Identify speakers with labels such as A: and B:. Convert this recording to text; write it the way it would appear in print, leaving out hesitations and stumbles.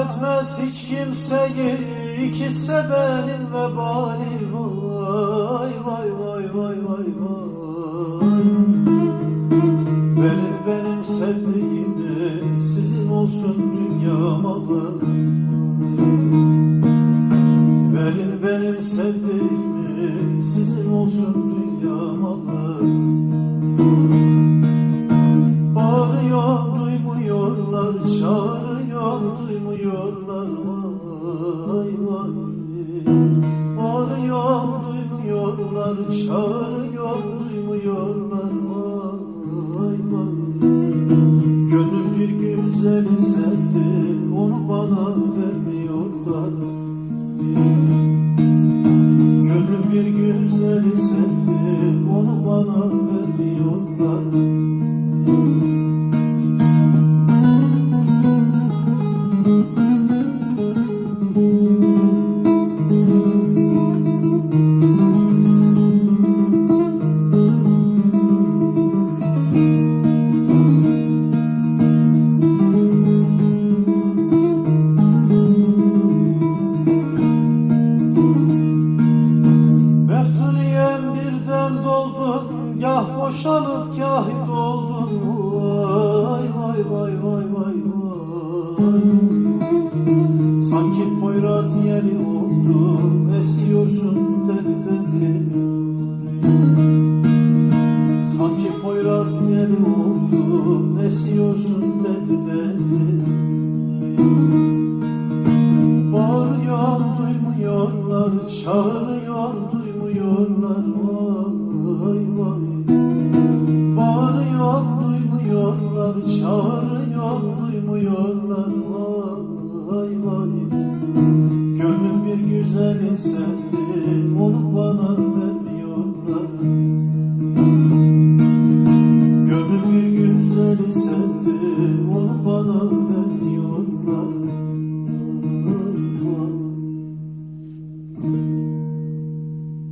A: etmez hiç kimseyi, iki sevenin vebali. Vay vay vay vay vay vay. Verin benim sevdiğimi, sizin olsun dünya malı. Verin benim sevdiğimi, sizin olsun dünya malı. Bağırıyorum duymuyorlar, çağırıyorum duymuyorlar. Vay vay. Bağırıyorum duymuyorlar, çağırıyorum duymuyorlar. Vay vay. Gönül bir güzeli sevdi, onu bana vermiyorlar. Gönül bir güzeli sevdi, onu bana vermiyorlar. Gah boşalıp gah doldun. Vay vay vay vay vay vay. Sanki Poyraz yeli oldum, esiyorsun deli deli. Sanki Poyraz yeli oldum, esiyorsun deli deli. Bağırıyorum duymuyorlar, çağırıyorum duymuyorlar. Vay vay. Bağırıyorum duymuyorlar, çağırıyorum duymuyorlar. Vay vay. Gönlüm bir güzeli sevdi, onu bana vermiyorlar. Gönlüm bir güzeli sevdi, onu bana vermiyorlar. Vay vay.